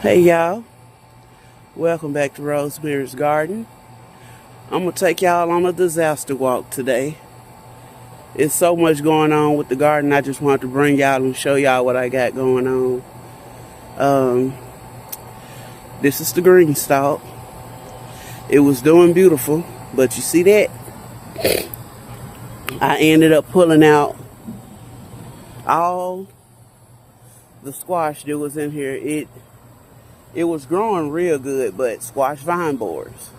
Hey y'all, welcome back to Rosemary's Garden. I'm going to take y'all on a disaster walk today. It's so much going on with the garden, I just wanted to bring y'all and show y'all what I got going on. This is the green stalk. It was doing beautiful, but you see that? I ended up pulling out all the squash that was in here. It was growing real good, but squash vine borers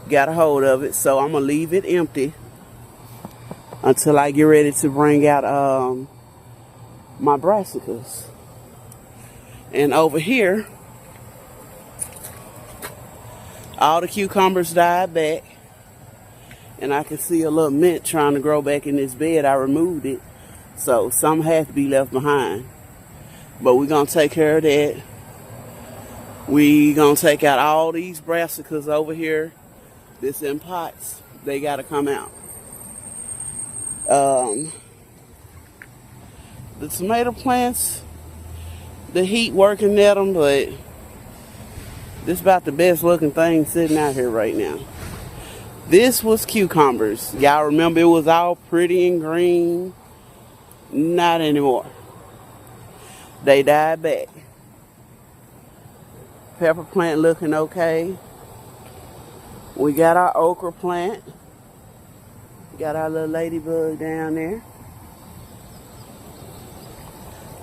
got a hold of it, so I'm gonna leave it empty until I get ready to bring out my brassicas. And over here, all the cucumbers died back, and I can see a little mint trying to grow back in this bed. I removed it, so some have to be left behind, but we're gonna take care of that. We gonna take out all these brassicas over here that's in pots. They gotta come out. The tomato plants, the heat working at them, but this is about the best looking thing sitting out here right now. This was cucumbers. Y'all remember it was all pretty and green? Not anymore. They died back. Pepper plant looking okay. We got our okra plant. Got our little ladybug down there.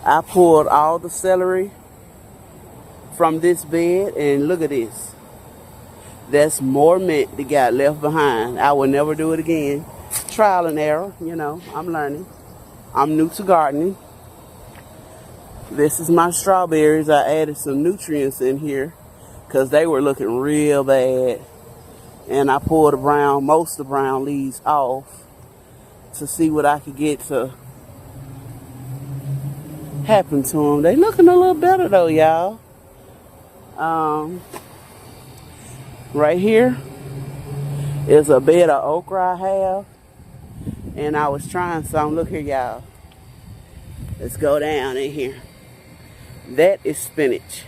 I pulled all the celery from this bed, and look at this. That's more mint that got left behind. I will never do it again. Trial and error, you know, I'm learning. I'm new to gardening. This is my strawberries. I added some nutrients in here because they were looking real bad. And I pulled most of the brown leaves off to see what I could get to happen to them. They looking a little better though, y'all. Right here is a bed of okra I have. And I was trying some. Look here, y'all. Let's go down in here. That is spinach.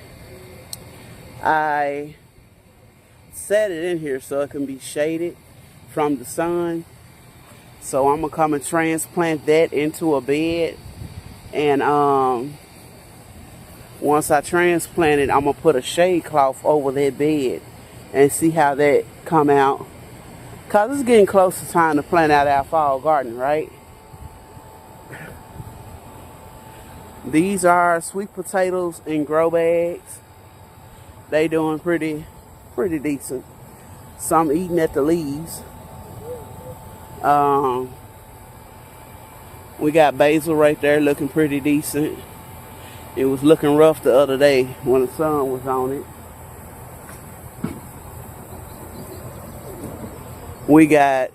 I set it in here so it can be shaded from the sun. So I'm gonna come and transplant that into a bed. And once I transplant it, I'm gonna put a shade cloth over that bed and see how that come out. Cause it's getting close to time to plant out our fall garden, right? These are sweet potatoes in grow bags. They doing pretty decent. Some eating at the leaves. We got basil right there looking pretty decent. It was looking rough the other day when the sun was on it. We got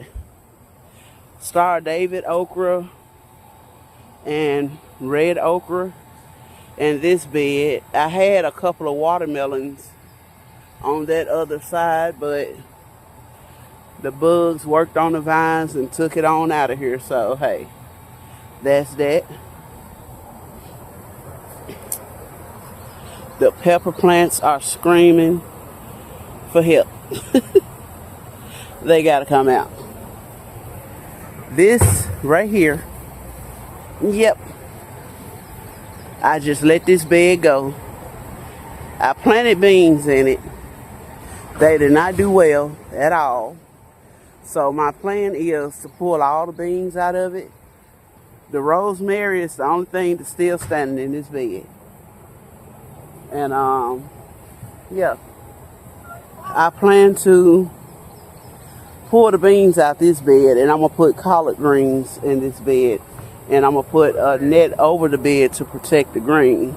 Star David okra and red okra in this bed. I had a couple of watermelons on that other side, but the bugs worked on the vines and took it on out of here. So hey, that's that. The pepper plants are screaming for help. They gotta come out. This right here, yep, I just let this bed go. I planted beans in it. They did not do well at all. So my plan is to pull all the beans out of it. The rosemary is the only thing that's still standing in this bed. And yeah, I plan to pull the beans out this bed, and I'm gonna put collard greens in this bed, and I'm gonna put a net over the bed to protect the greens.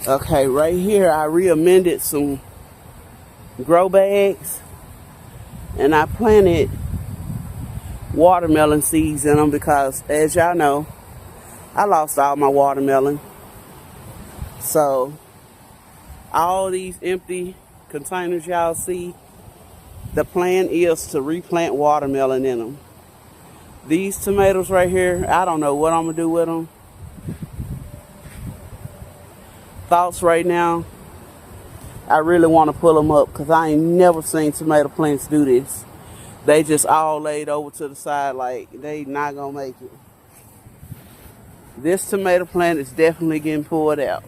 Okay, right here I re-amended some grow bags, and I planted watermelon seeds in them because, as y'all know, I lost all my watermelon. So all these empty containers y'all see, the plan is to replant watermelon in them. These tomatoes right here, I don't know what I'm gonna do with them. thoughts right now. I really want to pull them up because I ain't never seen tomato plants do this. They just all laid over to the side like they not gonna make it. This tomato plant is definitely getting pulled out.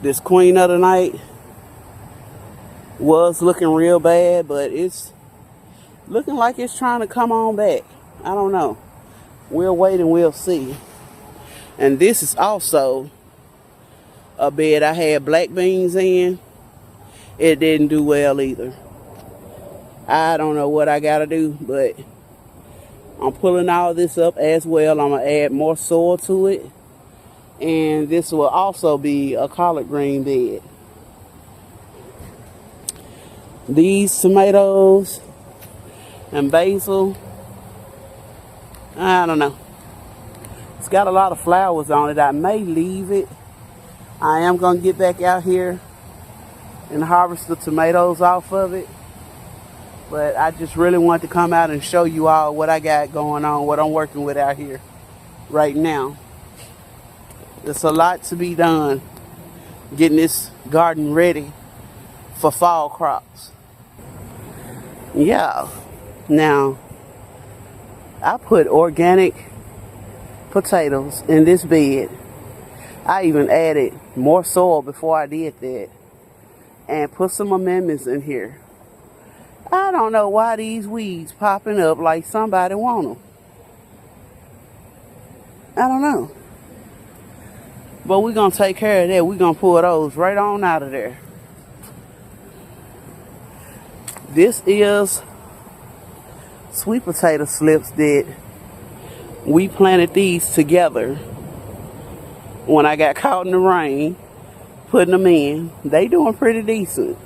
This queen of the night was looking real bad, but it's looking like it's trying to come on back. I don't know. We'll wait and we'll see. And this is also a bed I had black beans in. It didn't do well either. I don't know what I gotta do, but I'm pulling all this up as well. I'm gonna add more soil to it. And this will also be a collard green bed. These tomatoes and basil, I don't know. It's got a lot of flowers on it. I may leave it. I am gonna get back out here and harvest the tomatoes off of it. But I just really want to come out and show you all what I got going on, what I'm working with out here right now. There's a lot to be done getting this garden ready for fall crops. Yeah. Now, I put organic potatoes in this bed. I even added more soil before I did that and put some amendments in here. I don't know why these weeds popping up like somebody want them. I don't know. But we're going to take care of that. We're going to pull those right on out of there. This is sweet potato slips that we planted these together when I got caught in the rain, putting them in. They doing pretty decent.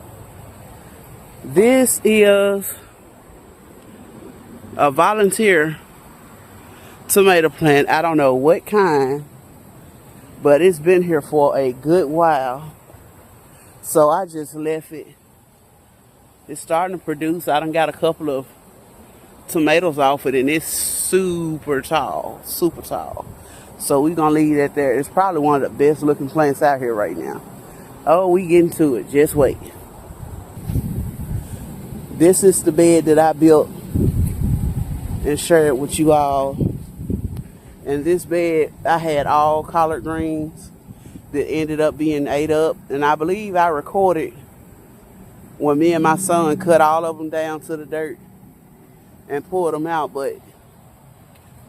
This is a volunteer tomato plant. I don't know what kind, but it's been here for a good while. So I just left it. It's starting to produce. I done got a couple of tomatoes off it, and it's super tall, super tall. So we're gonna leave that there. It's probably one of the best looking plants out here right now. Oh, we getting to it. Just wait. This is the bed that I built and shared with you all. And this bed, I had all collard greens that ended up being ate up. And I believe I recorded when me and my son cut all of them down to the dirt and pulled them out. But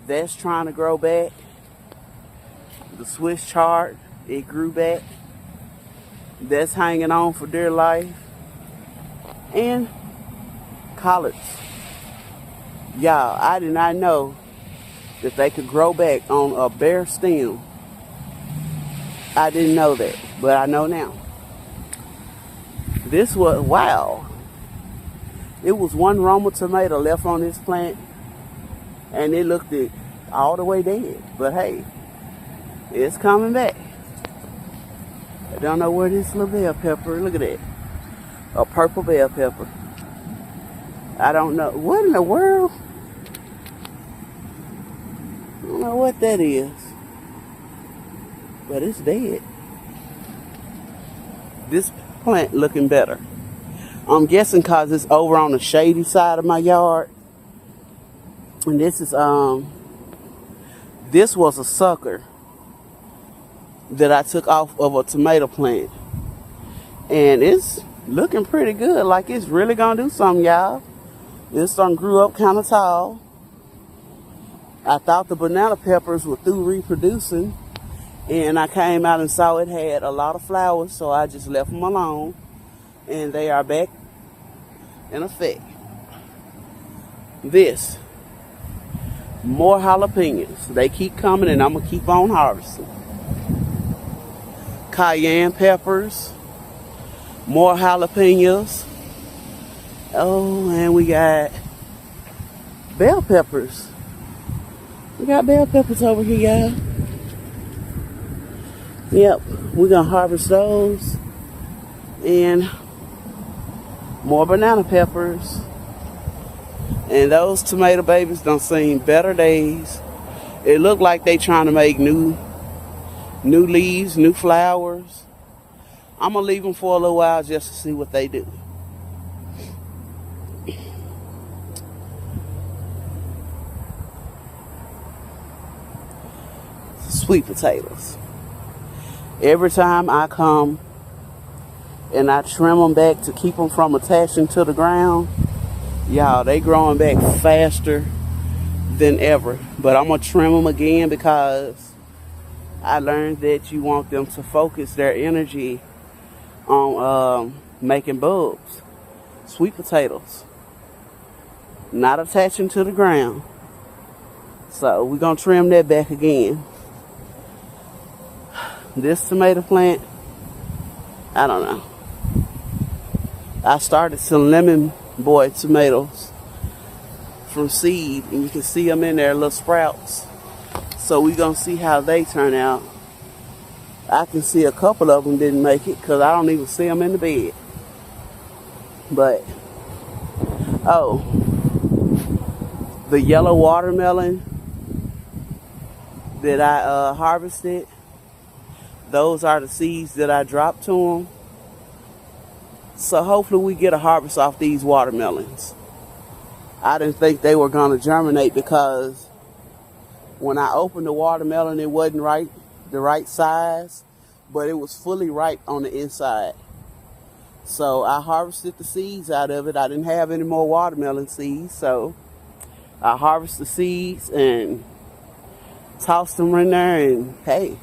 that's trying to grow back. The Swiss chard, it grew back. That's hanging on for dear life. And collards. Y'all, I did not know that they could grow back on a bare stem. I didn't know that, but I know now. This was, wow. It was one Roma tomato left on this plant, and it looked it all the way dead. But hey, it's coming back. I don't know where this little bell pepper, look at that. A purple bell pepper. I don't know. What in the world? I don't know what that is. But it's dead. This plant looking better. I'm guessing because it's over on the shady side of my yard. And this is, this was a sucker that I took off of a tomato plant. And it's looking pretty good. Like it's really gonna do something, y'all. This one grew up kind of tall. I thought the banana peppers were through reproducing, and I came out and saw it had a lot of flowers, so I just left them alone, and they are back in effect. This, more jalapenos. They keep coming, and I'm gonna keep on harvesting. Cayenne peppers, more jalapenos. Oh, and we got bell peppers. We got bell peppers over here, y'all. Yep, we're gonna harvest those. And more banana peppers. And those tomato babies done seen better days. It looked like they trying to make new New leaves, new flowers. I'm going to leave them for a little while just to see what they do. Sweet potatoes. Every time I come and I trim them back to keep them from attaching to the ground, y'all, they growing back faster than ever. But I'm going to trim them again because I learned that you want them to focus their energy on making bulbs. Sweet potatoes. Not attaching to the ground. So we're going to trim that back again. This tomato plant, I don't know. I started some lemon boy tomatoes from seed, and you can see them in there, little sprouts. So we're going to see how they turn out. I can see a couple of them didn't make it because I don't even see them in the bed. But, oh, the yellow watermelon that I harvested, those are the seeds that I dropped to them. So hopefully we get a harvest off these watermelons. I didn't think they were going to germinate because when I opened the watermelon, it wasn't the right size, but it was fully ripe on the inside. So I harvested the seeds out of it. I didn't have any more watermelon seeds, so I harvested the seeds and tossed them in there, and hey,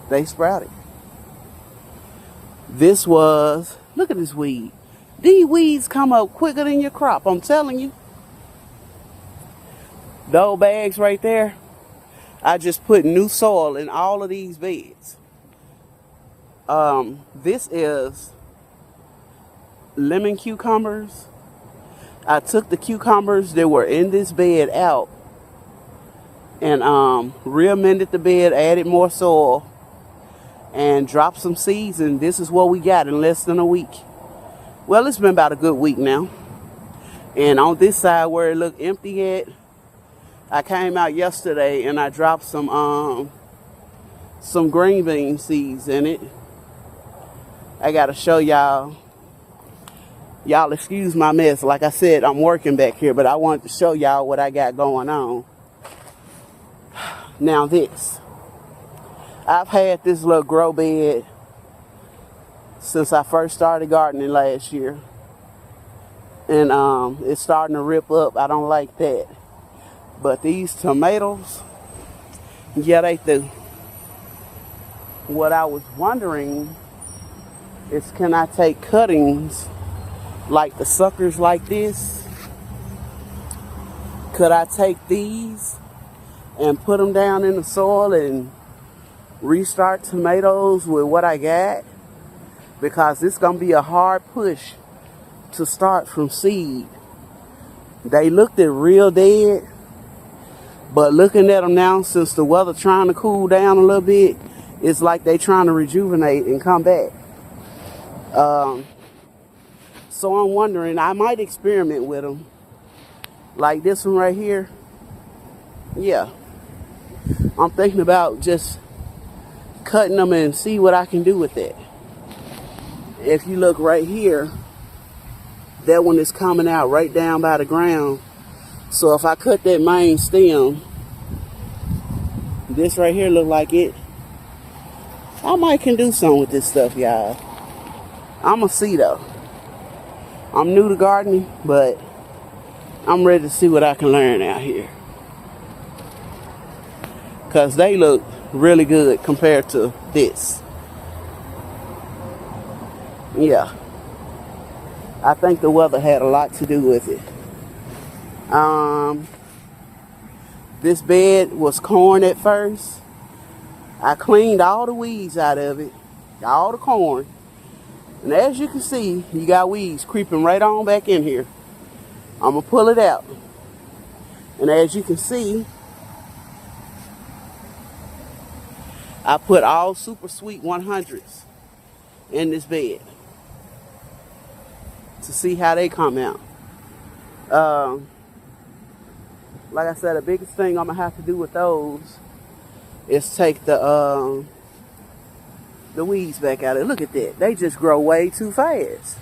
they sprouted. This was, look at this weed. These weeds come up quicker than your crop, I'm telling you. Those bags right there, I just put new soil in all of these beds. This is lemon cucumbers. I took the cucumbers that were in this bed out and re-amended the bed, added more soil, and dropped some seeds, and this is what we got in less than a week. Well, it's been about a good week now. And on this side where it looked empty at, I came out yesterday and I dropped some green bean seeds in it. I gotta show y'all. Y'all excuse my mess. Like I said, I'm working back here, but I wanted to show y'all what I got going on. Now this. I've had this little grow bed since I first started gardening last year. And it's starting to rip up. I don't like that. But these tomatoes, yeah, they do. What I was wondering is, can I take cuttings like the suckers like this? Could I take these and put them down in the soil and restart tomatoes with what I got? Because it's going to be a hard push to start from seed. They looked at real dead, but looking at them now, since the weather trying to cool down a little bit, it's like they trying to rejuvenate and come back. So I'm wondering, I might experiment with them. Like this one right here. Yeah. I'm thinking about just cutting them and see what I can do with that. If you look right here, that one is coming out right down by the ground. So if I cut that main stem, this right here look like it. I might can do something with this stuff, y'all. I'ma see though. I'm new to gardening, but I'm ready to see what I can learn out here. Cause they look really good compared to this. Yeah. I think the weather had a lot to do with it. This bed was corn at first. I cleaned all the weeds out of it, all the corn. And as you can see, you got weeds creeping right on back in here. I'm gonna pull it out. And as you can see, I put all Super Sweet 100s in this bed to see how they come out. Like I said, the biggest thing I'm gonna have to do with those is take the the weeds back out of it. Look at that. They just grow way too fast.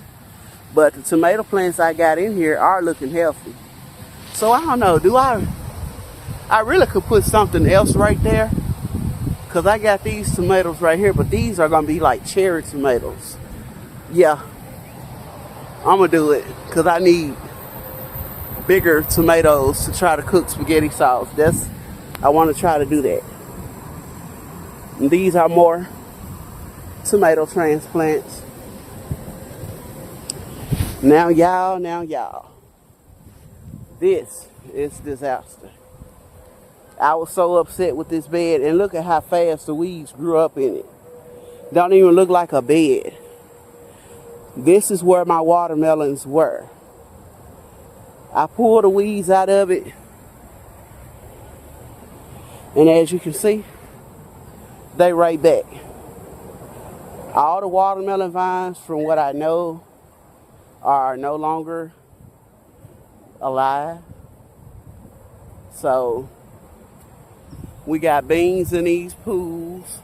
But the tomato plants I got in here are looking healthy. So I don't know. I really could put something else right there. Because I got these tomatoes right here. But these are going to be like cherry tomatoes. Yeah. I'm going to do it. Because I need bigger tomatoes to try to cook spaghetti sauce. I want to try to do that. And these are more tomato transplants. Now y'all, this is disaster. I was so upset with this bed, and look at how fast the weeds grew up in it. Don't even look like a bed. This is where my watermelons were. I pulled the weeds out of it, and as you can see, they right back. All the watermelon vines, from what I know, are no longer alive. So we got beans in these pools.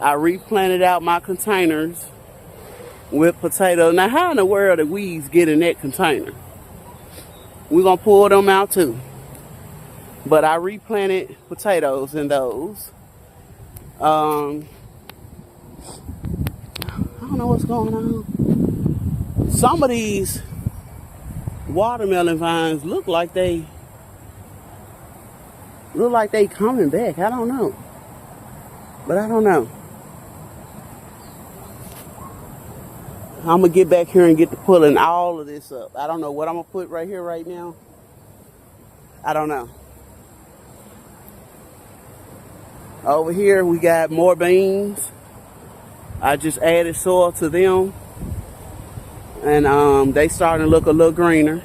I replanted out my containers with potatoes. Now how in the world did weeds get in that container? We're gonna pull them out too. But I replanted potatoes in those. I don't know what's going on. Some of these watermelon vines look like they coming back. I don't know. But I don't know. I'm going to get back here and get to pulling all of this up. I don't know what I'm going to put right here right now. I don't know. Over here we got more beans. I just added soil to them. And they starting to look a little greener.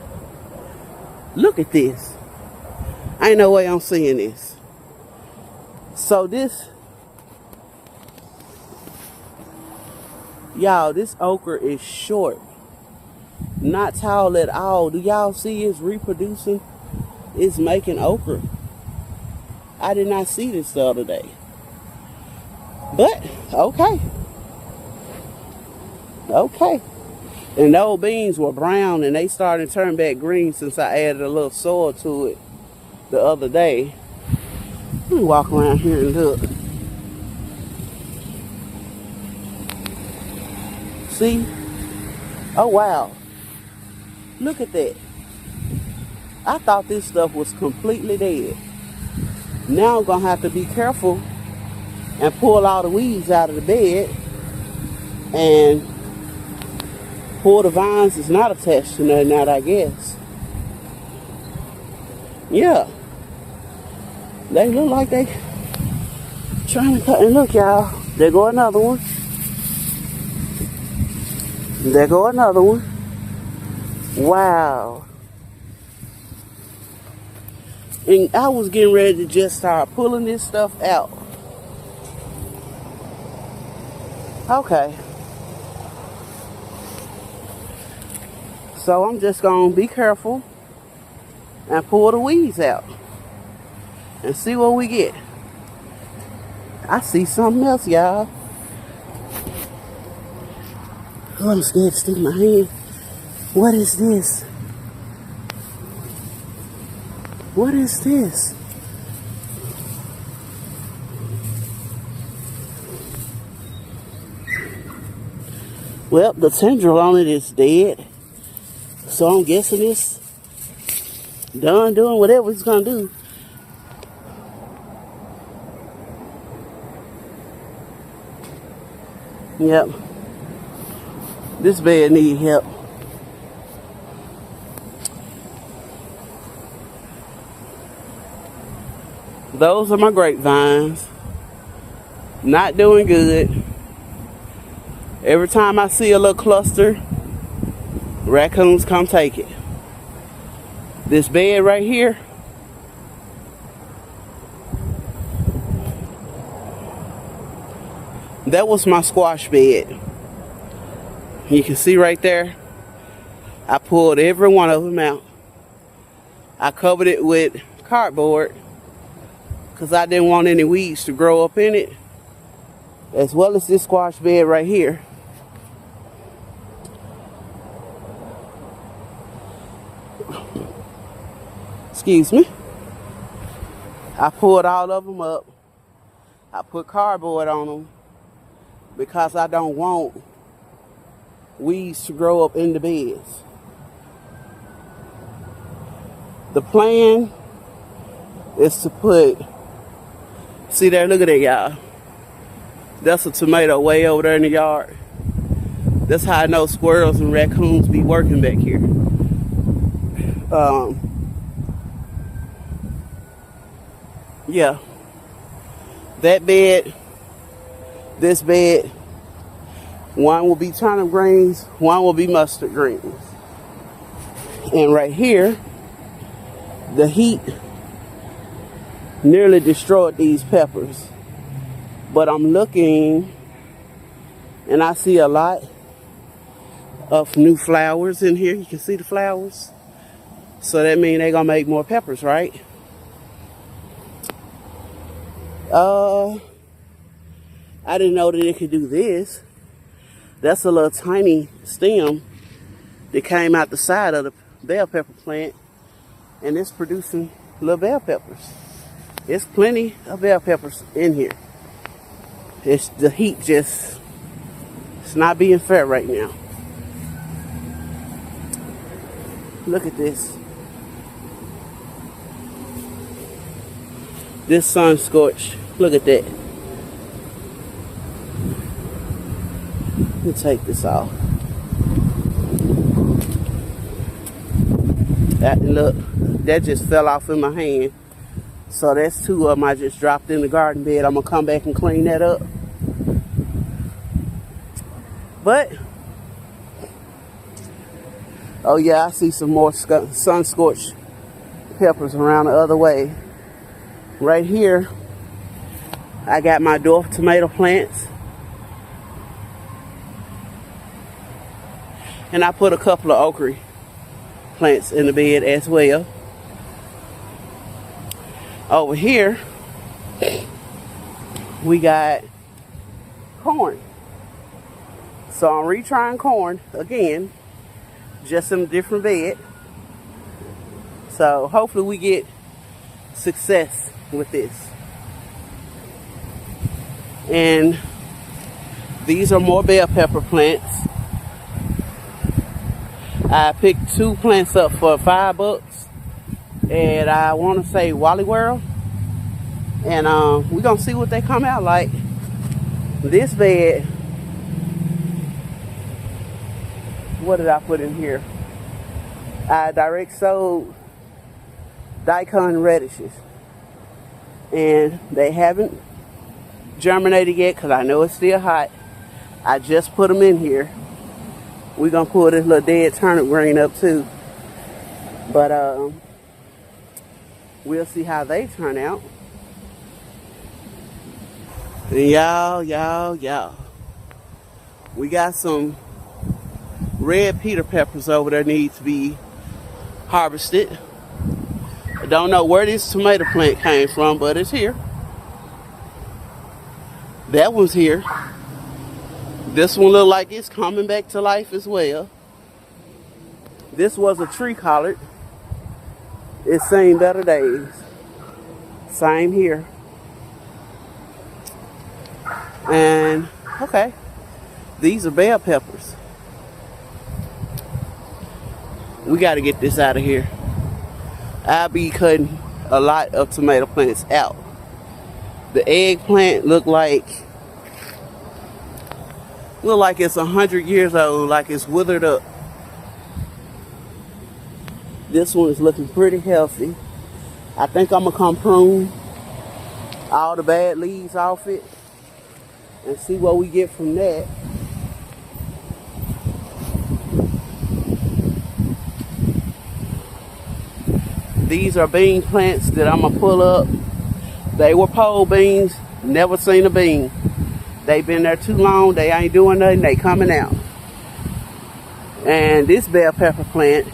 Look at this. Ain't no way I'm seeing this. So this, y'all, this okra is short. Not tall at all. Do y'all see it's reproducing? It's making okra. I did not see this the other day. But, okay. Okay. And those beans were brown and they started to turn back green since I added a little soil to it the other day. Let me walk around here and look. See? Oh, wow. Look at that. I thought this stuff was completely dead. Now I'm going to have to be careful and pull all the weeds out of the bed and pull the vines that's not attached to nothing out, I guess. Yeah. They look like they trying to cut. And look, y'all. There go another one. There go another one. Wow. And I was getting ready to just start pulling this stuff out. Okay. So I'm just going to be careful and pull the weeds out and see what we get. I see something else, y'all. Oh, I'm scared to stick my hand. What is this? What is this? Well, the tendril on it is dead. So I'm guessing it's done doing whatever it's gonna do. Yep. This bed needs help. Those are my grapevines. Not doing good. Every time I see a little cluster, raccoons come take it. This bed right here, that was my squash bed. You can see right there, I pulled every one of them out. I covered it with cardboard because I didn't want any weeds to grow up in it. as well as this squash bed right here. Excuse me. I pulled all of them up. I put cardboard on them because I don't want weeds to grow up in the beds. The plan is to put, see there, look at that, y'all. That's a tomato way over there in the yard. That's how I know squirrels and raccoons be working back here. Yeah. That bed, this bed, one will be turnip greens, one will be mustard greens. And right here, the heat nearly destroyed these peppers. But I'm looking and I see a lot of new flowers in here. You can see the flowers. So that means they're gonna make more peppers, right? I didn't know that it could do this. That's a little tiny stem that came out the side of the bell pepper plant, and it's producing little bell peppers. There's plenty of bell peppers in here. It's the heat just, it's not being fair right now. Look at this. This sun scorched. Look at that. Let me take this off. That, look, that just fell off in my hand. So that's two of them I just dropped in the garden bed. I'm gonna come back and clean that up. But, oh yeah, I see some more sun scorched peppers around the other way. Right here, I got my dwarf tomato plants. And I put a couple of okra plants in the bed as well. Over here, we got corn. So I'm retrying corn again, just in a different bed. So hopefully we get success with this. And these are more bell pepper plants. I picked two plants up for $5 and I want to say Wally World, and we're gonna see what they come out like. This bed, what did I put in here? I direct sowed daikon radishes, and they haven't germinated yet because I know it's still hot. I just put them in here. We're gonna pull this little dead turnip green up too, but we'll see how they turn out. And y'all, we got some red Peter peppers over there need to be harvested. I don't know where this tomato plant came from, but it's here. That one's here. This one look like it's coming back to life as well. This was a tree collard. It's seen better days. Same here. And, okay. These are bell peppers. We got to get this out of here. I'll be cutting a lot of tomato plants out. The eggplant look like it's 100 years old, like it's withered up. This one is looking pretty healthy. I think I'm gonna come prune all the bad leaves off it and see what we get from that. These are bean plants that I'm gonna pull up. They were pole beans, never seen a bean. They've been there too long, they ain't doing nothing, they coming out. And this bell pepper plant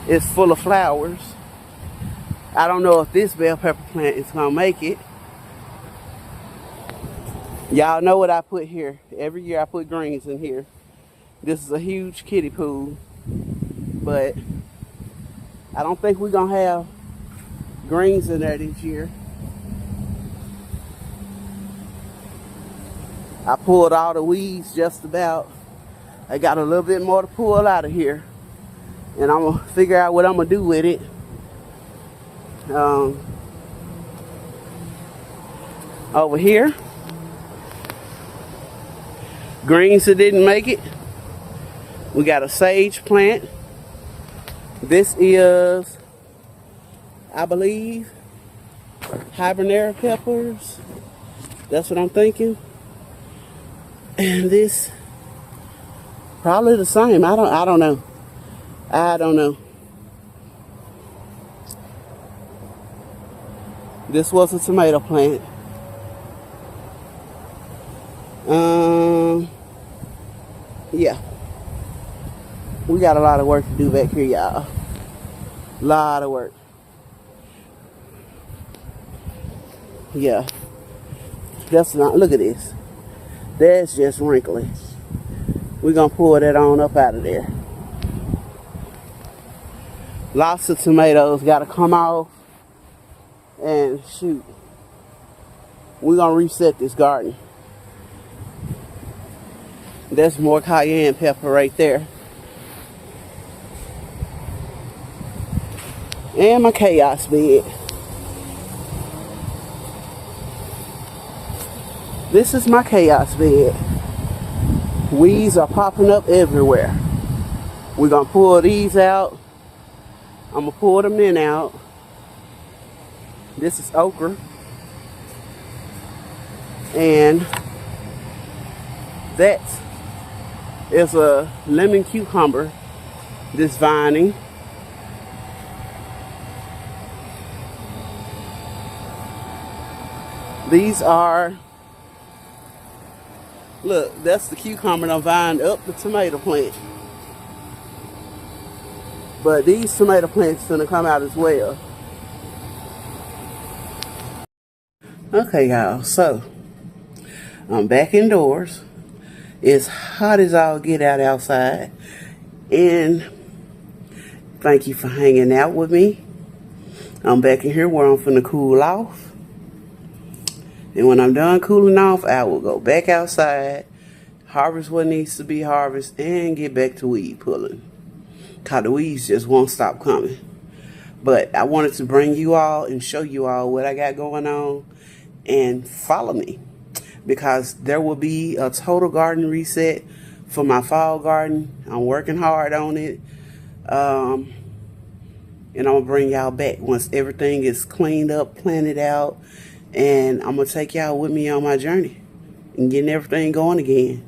is full of flowers. I don't know if this bell pepper plant is gonna make it. Y'all know what I put here. Every year I put greens in here. This is a huge kiddie pool, but I don't think we're gonna have greens in there this year. I pulled all the weeds just about. I got a little bit more to pull out of here, and I'm gonna figure out what I'm gonna do with it. Over here, greens that didn't make it. We got a sage plant. This is, I believe, habanero peppers. That's what I'm thinking. And this, probably the same. I don't know. I don't know. This was a tomato plant. Yeah. We got a lot of work to do back here, y'all. Lot of work. Yeah. That's not, look at this. That's just wrinkly. We're gonna pull that on up out of there. Lots of tomatoes gotta come off. And shoot, we're gonna reset this garden. There's more cayenne pepper right there. And my chaos bed. This is my chaos bed. Weeds are popping up everywhere. We're gonna pull these out. I'm gonna pull the mint out. This is okra. And that is a lemon cucumber, this vining. These are, look, that's the cucumber that vined up the tomato plant. But these tomato plants gonna come out as well. Okay, y'all, so I'm back indoors. It's hot as all get out outside. And thank you for hanging out with me. I'm back in here where I'm finna cool off. And when I'm done cooling off, I will go back outside, harvest what needs to be harvested, and get back to weed pulling. Cause the weeds just won't stop coming. But I wanted to bring you all and show you all what I got going on. And follow me, because there will be a total garden reset for my fall garden. I'm working hard on it. And I'm gonna bring y'all back once everything is cleaned up, planted out, and I'm gonna take y'all with me on my journey and getting everything going again.